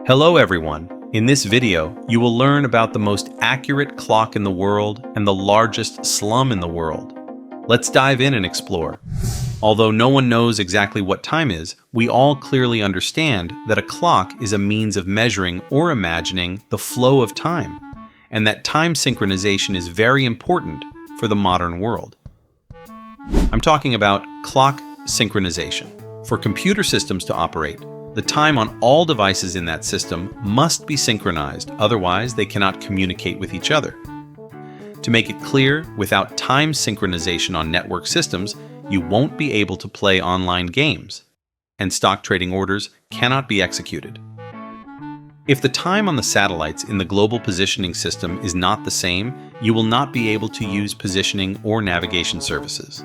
Hello everyone. In this video, you will learn about the most accurate clock in the world and the largest slum in the world. Let's dive in and explore. Although no one knows exactly what time is, we all clearly understand that a clock is a means of measuring or imagining the flow of time, and that time synchronization is very important for the modern world. I'm talking about clock synchronization. For computer systems to operate, the time on all devices in that system must be synchronized, otherwise they cannot communicate with each other. To make it clear, without time synchronization on network systems, you won't be able to play online games, and stock trading orders cannot be executed. If the time on the satellites in the global positioning system is not the same, you will not be able to use positioning or navigation services.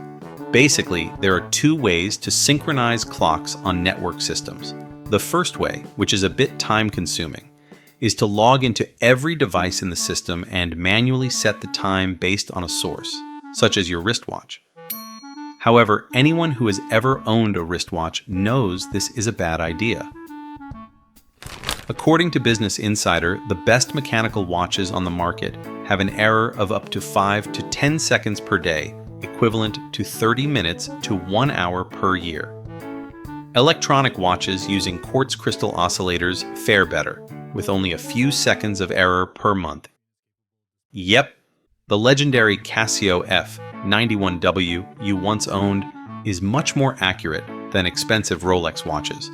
Basically, there are two ways to synchronize clocks on network systems. The first way, which is a bit time-consuming, is to log into every device in the system and manually set the time based on a source, such as your wristwatch. However, anyone who has ever owned a wristwatch knows this is a bad idea. According to Business Insider, the best mechanical watches on the market have an error of up to 5 to 10 seconds per day, equivalent to 30 minutes to 1 hour per year. Electronic watches using quartz crystal oscillators fare better, with only a few seconds of error per month. Yep, the legendary Casio F91W you once owned is much more accurate than expensive Rolex watches,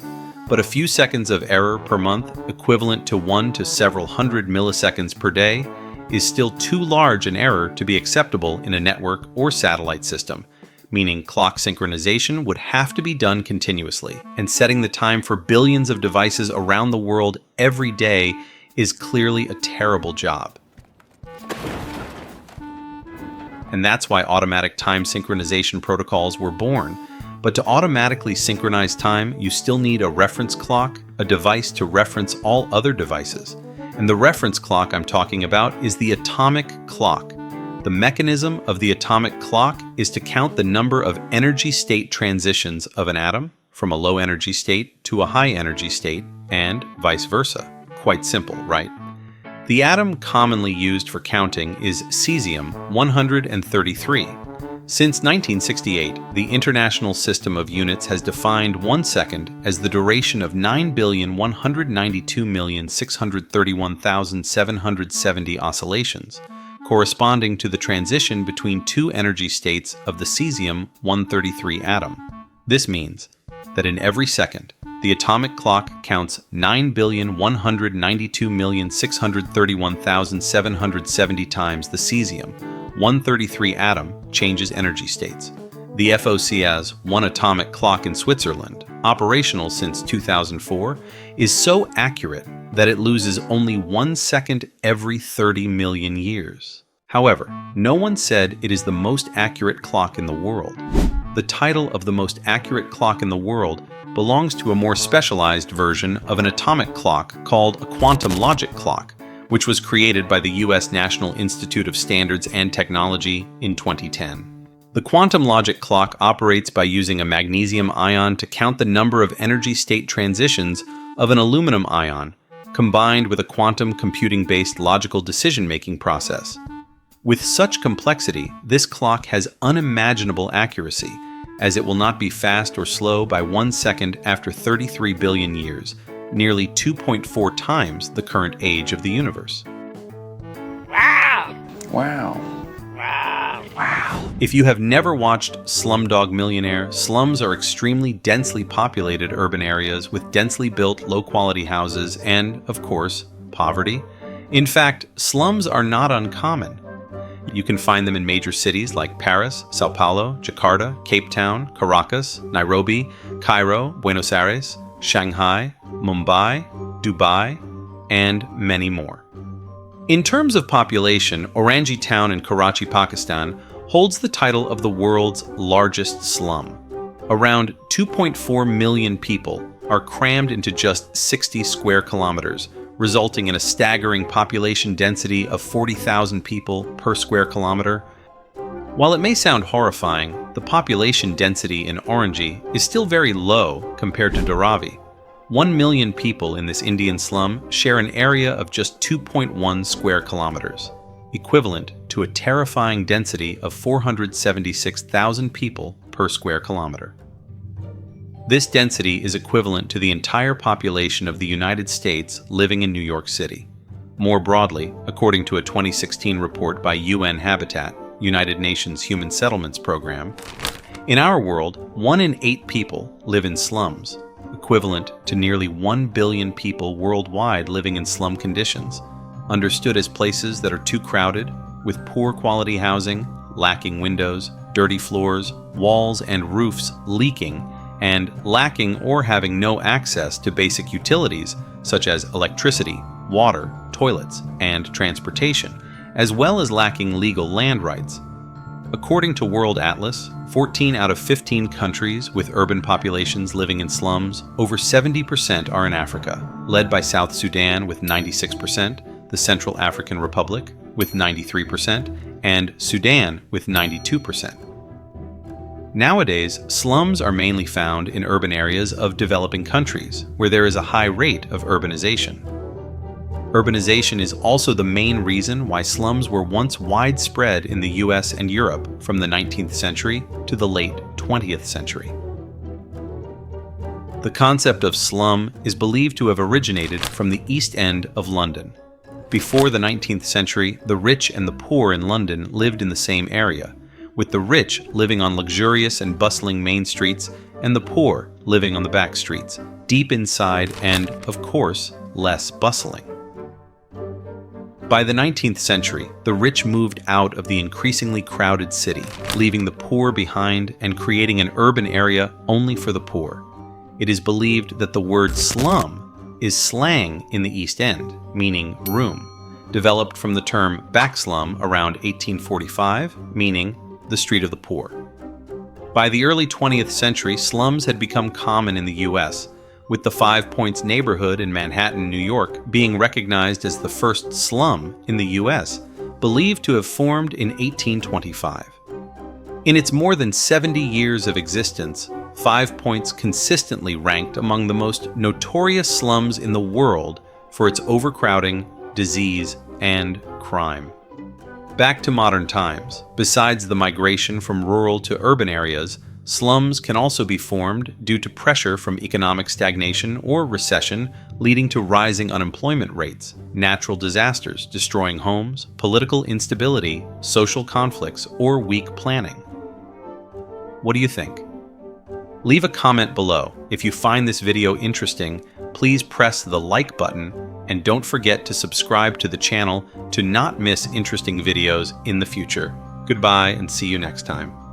but a few seconds of error per month, equivalent to 1 to several hundred milliseconds per day, is still too large an error to be acceptable in a network or satellite system, meaning clock synchronization would have to be done continuously, and setting the time for billions of devices around the world every day is clearly a terrible job. And that's why automatic time synchronization protocols were born. But to automatically synchronize time, you still need a reference clock, a device to reference all other devices. And the reference clock I'm talking about is the atomic clock. The mechanism of the atomic clock is to count the number of energy state transitions of an atom from a low energy state to a high energy state, and vice versa. Quite simple, right? The atom commonly used for counting is cesium-133. Since 1968, the International System of Units has defined 1 second as the duration of 9,192,631,770 oscillations, corresponding to the transition between two energy states of the cesium-133 atom. This means that in every second, the atomic clock counts 9,192,631,770 times the cesium-133 atom changes energy states. The FOC's one atomic clock in Switzerland, operational since 2004, is so accurate that it loses only 1 second every 30 million years. However, no one said it is the most accurate clock in the world. The title of the most accurate clock in the world belongs to a more specialized version of an atomic clock called a quantum logic clock, which was created by the US National Institute of Standards and Technology in 2010. The quantum logic clock operates by using a magnesium ion to count the number of energy state transitions of an aluminum ion, combined with a quantum computing-based logical decision-making process. With such complexity, this clock has unimaginable accuracy, as it will not be fast or slow by 1 second after 33 billion years, nearly 2.4 times the current age of the universe. Wow! Wow. Wow! Wow. If you have never watched Slumdog Millionaire, slums are extremely densely populated urban areas with densely built, low-quality houses and, of course, poverty. In fact, slums are not uncommon. You can find them in major cities like Paris, Sao Paulo, Jakarta, Cape Town, Caracas, Nairobi, Cairo, Buenos Aires, Shanghai, Mumbai, Dubai, and many more. In terms of population, Orangi Town in Karachi, Pakistan, holds the title of the world's largest slum. Around 2.4 million people are crammed into just 60 square kilometers, resulting in a staggering population density of 40,000 people per square kilometer. While it may sound horrifying, the population density in Orangi is still very low compared to Dharavi. 1 million people in this Indian slum share an area of just 2.1 square kilometers, equivalent to a terrifying density of 476,000 people per square kilometer. This density is equivalent to the entire population of the United States living in New York City. More broadly, according to a 2016 report by UN Habitat, United Nations Human Settlements Program, in our world, 1 in 8 people live in slums, equivalent to nearly 1 billion people worldwide living in slum conditions, understood as places that are too crowded, with poor quality housing, lacking windows, dirty floors, walls and roofs leaking, and lacking or having no access to basic utilities such as electricity, water, toilets, and transportation, as well as lacking legal land rights. According to World Atlas, 14 out of 15 countries with urban populations living in slums, over 70% are in Africa, led by South Sudan with 96%, the Central African Republic with 93%, and Sudan with 92%. Nowadays, slums are mainly found in urban areas of developing countries, where there is a high rate of urbanization. Urbanization is also the main reason why slums were once widespread in the US and Europe from the 19th century to the late 20th century. The concept of slum is believed to have originated from the East End of London. Before the 19th century, the rich and the poor in London lived in the same area, with the rich living on luxurious and bustling main streets and the poor living on the back streets, deep inside and, of course, less bustling. By the 19th century, the rich moved out of the increasingly crowded city, leaving the poor behind and creating an urban area only for the poor. It is believed that the word slum is slang in the East End, meaning room, developed from the term backslum around 1845, meaning the street of the poor. By the early 20th century, slums had become common in the US, with the 5 Points neighborhood in Manhattan, New York, being recognized as the first slum in the US, believed to have formed in 1825. In its more than 70 years of existence, 5 Points consistently ranked among the most notorious slums in the world for its overcrowding, disease, and crime. Back to modern times, besides the migration from rural to urban areas, slums can also be formed due to pressure from economic stagnation or recession leading to rising unemployment rates, natural disasters destroying homes, political instability, social conflicts, or weak planning. What do you think? Leave a comment below. If you find this video interesting, please press the like button and don't forget to subscribe to the channel to not miss interesting videos in the future. Goodbye and see you next time.